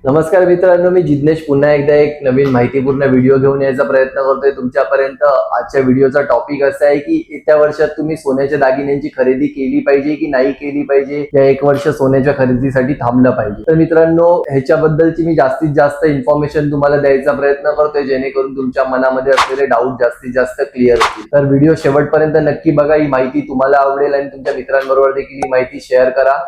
नमस्कार मित्रांनो, मी जिज्ञेश पुन्हा एकदा एक नवीन माहितीपूर्ण व्हिडिओ घेऊन यायचा प्रयत्न करतोय तुमच्यापर्यंत। आजच्या व्हिडिओचा टॉपिक असा आहे की येत्या वर्षात तुम्ही सोन्याच्या दागिन्यांची खरेदी केली पाहिजे की नाही केली पाहिजे, या एक वर्ष सोन्याच्या खरेदीसाठी थांबलं पाहिजे। तर मित्रांनो, ह्याच्याबद्दलची मी जास्तीत जास्त इन्फॉर्मेशन तुम्हाला द्यायचा प्रयत्न करतोय, जेणेकरून तुमच्या मनामध्ये असलेले डाऊट जास्तीत जास्त क्लिअर होतील। तर व्हिडिओ शेवटपर्यंत नक्की बघा, ही माहिती तुम्हाला आवडेल आणि तुमच्या मित्रांबरोबर देखील ही माहिती शेअर करा।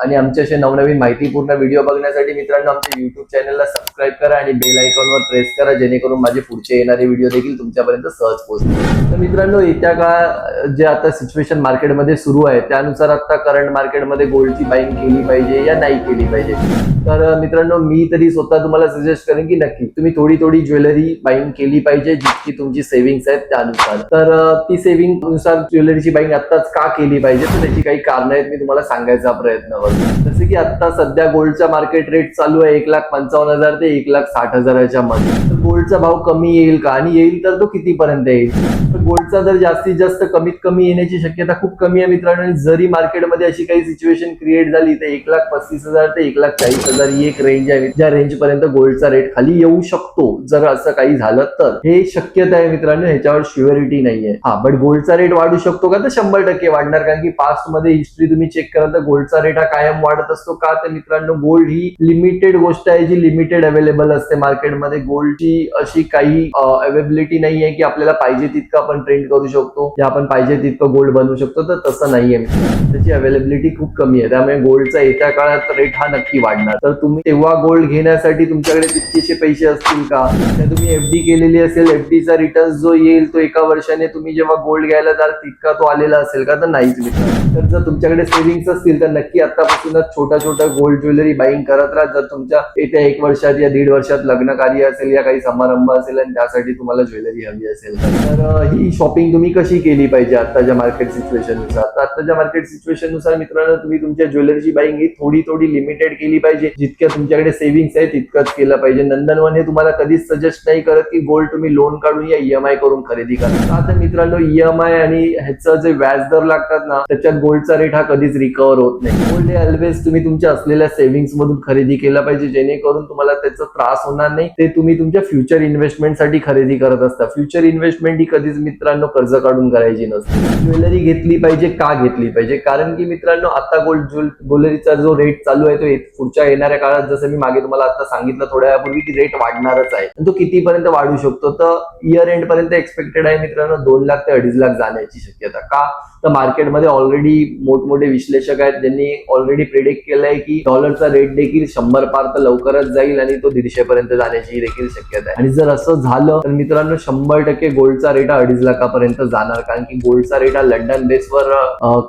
आणि आमचे असे नवनवीन माहितीपूर्ण व्हिडिओ बघण्यासाठी मित्रांनो आमच्या युट्यूब चॅनलला सबस्क्राईब करा आणि बेल आयकॉनवर प्रेस करा, जेणेकरून माझे पुढचे येणारे व्हिडिओ देखील तुमच्यापर्यंत सहज पोहोचतील। तर मित्रांनो, येत्या काळ जे आता सिच्युएशन मार्केटमध्ये सुरू आहे त्यानुसार आता करंट मार्केटमध्ये गोल्डची बाईंग केली पाहिजे या नाही केली पाहिजे। तर मित्रांनो, मी तरी स्वतः तुम्हाला सजेस्ट करेन की नक्की तुम्ही थोडी थोडी ज्वेलरी बाईंग केली पाहिजे, जितकी तुमची सेव्हिंग्स आहेत त्यानुसार। तर ती सेव्हिंग नुसार ज्वेलरीची बाईंग आत्ताच का केली पाहिजे, तर त्याची काही कारणं आहेत, मी तुम्हाला सांगायचा प्रयत्न करतो। जसे की आता सध्या गोल्डचा मार्केट रेट चालू आहे 1,55,000 ते 1,60,000च्या मध्ये। तर गोल्डचा भाव कमी येईल का, आणि येईल तर तो कितीपर्यंत येईल? तर गोल्डचा दर जास्तीत जास्त कमीत कमी येण्याची शक्यता खूप कमी आहे मित्रांनो। आणि जरी मार्केटमध्ये अशी काही सिच्युएशन क्रिएट झाली तर 1,35,000 ते 1,40,000 ही एक रेंज आहे, ज्या रेंज पर्यंत गोल्डचा रेट खाली येऊ शकतो जर असं काही झालं तर। हे शक्यता आहे मित्रांनो, ह्याच्यावर श्युअरिटी नाहीये। बट गोल्डचा रेट वाढू शकतो का, तर 100% वाढणार, कारण की पास्ट मध्ये हिस्ट्री तुम्ही चेक करा तर गोल्डचा रेट हा कायम वाढत असतो। का, तर मित्रांनो गोल्ड ही लिमिटेड गोष्ट आहे, जी लिमिटेड अवेलेबल असते मार्केटमध्ये। गोल्डची अशी काही अवेलेबिलिटी नाही आहे की आपल्याला पाहिजे तितकं आपण प्रिंट करू शकतो या आपण पाहिजे तितकं गोल्ड बनवू शकतो, तर तसं नाहीये मित्रांनो, त्याची अवेलेबिलिटी खूप कमी आहे। त्यामुळे गोल्डचा येत्या काळात रेट हा नक्की वाढणार। तर तुम्ही तेव्हा गोल्ड घेण्यासाठी तुमच्याकडे तितकेसे पैसे असतील का, तर तुम्ही एफडी केलेली असेल, एफडीचा रिटर्न जो येईल तो एका वर्षाने तुम्ही जेव्हा गोल्ड घ्यायला जाल तितका तो आलेला असेल का, तर नाहीच मित्रांनो। तर जर तुमच्याकडे सेव्हिंग्स असतील तर नक्की आतापासूनच छोटा छोटा गोल्ड ज्वेलरी बाईंग करत राहा। जर तुमच्या येत्या 1 वर्षात या 1.5 वर्षात लग्न कार्य असेल या काही समारंभ असेल आणि त्यासाठी तुम्हाला ज्वेलरी हवी असेल तर ही शॉपिंग तुम्ही कशी केली पाहिजे आताच्या मार्केट सिच्युएशन नुसार? तर आताच्या मार्केट सिच्युएशन नुसार मित्रांनो, तुम्ही तुमच्या ज्वेलरीची बाईंग ही थोडी थोडी लिमिटेड केली पाहिजे। जितक्या तुमच्याकडे सेव्हिंग्स आहे तितकंच केलं पाहिजे। नंदनवन हे तुम्हाला कधीच सजेस्ट नाही करत की गोल्ड तुम्ही लोन काढून या ईएमआय करून खरेदी करा। आता मित्रांनो, ईएमआय आणि ह्याचं जे व्याज दर लागतात ना, त्याच्यात गोल्डचा रेट हा कधीच रिकव्हर होत नाही। गोल्ड हे ऑलवेज तुम्ही तुमच्या असलेल्या सेव्हिंग्स मधून खरेदी केलं पाहिजे, जेणेकरून तुम्हाला त्याचा त्रास होणार नाही। ते तुम्ही तुमच्या फ्युचर इन्व्हेस्टमेंटसाठी खरेदी करत असता। फ्युचर इन्व्हेस्टमेंट ही कधीच मित्रांनो कर्ज काढून करायची नसते। ज्वेलरी घेतली पाहिजे का घेतली पाहिजे, कारण की मित्रांनो आता ज्वेलरीचा जो रेट चालू आहे तो पुढच्या येणाऱ्या काळात, जसं मी मागे तुम्हाला आता सांगितलं थोड्या वेळापूर्वी, की रेट वाढणारच आहे। तो कितीपर्यंत वाढू शकतो, तर इयर एंड पर्यंत एक्सपेक्टेड आहे मित्रांनो 2 लाख ते 2.5 लाख जाण्याची शक्यता। का, तर मार्केटमध्ये ऑलरेडी मोठमोठे विश्लेषक आहेत ज्यांनी ऑलरेडी प्रिडिक्ट केलंय की डॉलरचा रेट देखील 100 पार तर लवकरच जाईल आणि तो 150 पर्यंत जाण्याची देखील शक्यता आहे। आणि जर असं झालं तर मित्रांनो 100% गोल्डचा रेट हा 2.5 लाखापर्यंत जाणार, कारण की गोल्डचा रेट हा लंडन बेसवर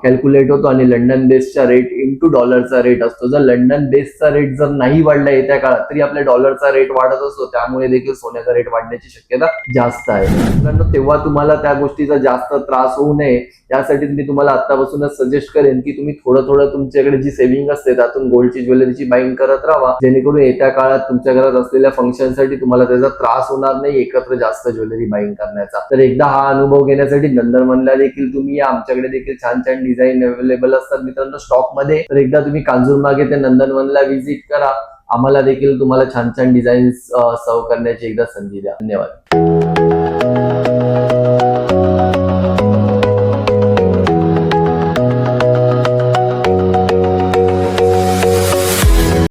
कॅल्क्युलेट होतो आणि लंडन बेसचा रेट इंटू डॉलरचा रेट असतो। जर लंडन बेसचा रेट जर नाही वाढला येत्या काळात तरी आपल्या डॉलरचा रेट वाढत असतो, त्यामुळे देखील सोन्याचा रेट वाढण्याची शक्यता जास्त आहे मित्रांनो। तेव्हा तुम्हाला त्या गोष्टीचा जास्त त्रास होऊ नये यासाठी मी तुम्हाला आतापासूनच सजेस्ट करेन की तुम्ही थोडं थोडं तुमच्याकडे जी सेव्हिंग असते त्यातून गोल्डची ज्वेलरीची बाईंग करत राहा, जेणेकरून येत्या काळात तुमच्या घरात असलेल्या फंक्शनसाठी तुम्हाला त्याचा त्रास होणार नाही एकत्र जास्त ज्वेलरी बाईंग करण्याचा। तर एकदा हा अनुभव घेण्यासाठी नंदनवनला देखील तुम्ही या, आमच्याकडे देखील छान छान डिझाईन अवेलेबल असतात मित्रांनो स्टॉक मध्ये। तर एकदा तुम्ही कांजूरमार्ग येथे नंदनवनला व्हिजिट करा, आम्हाला देखील तुम्हाला छान छान डिझाईन्स सर्व करण्याची एकदा संधी द्या। धन्यवाद।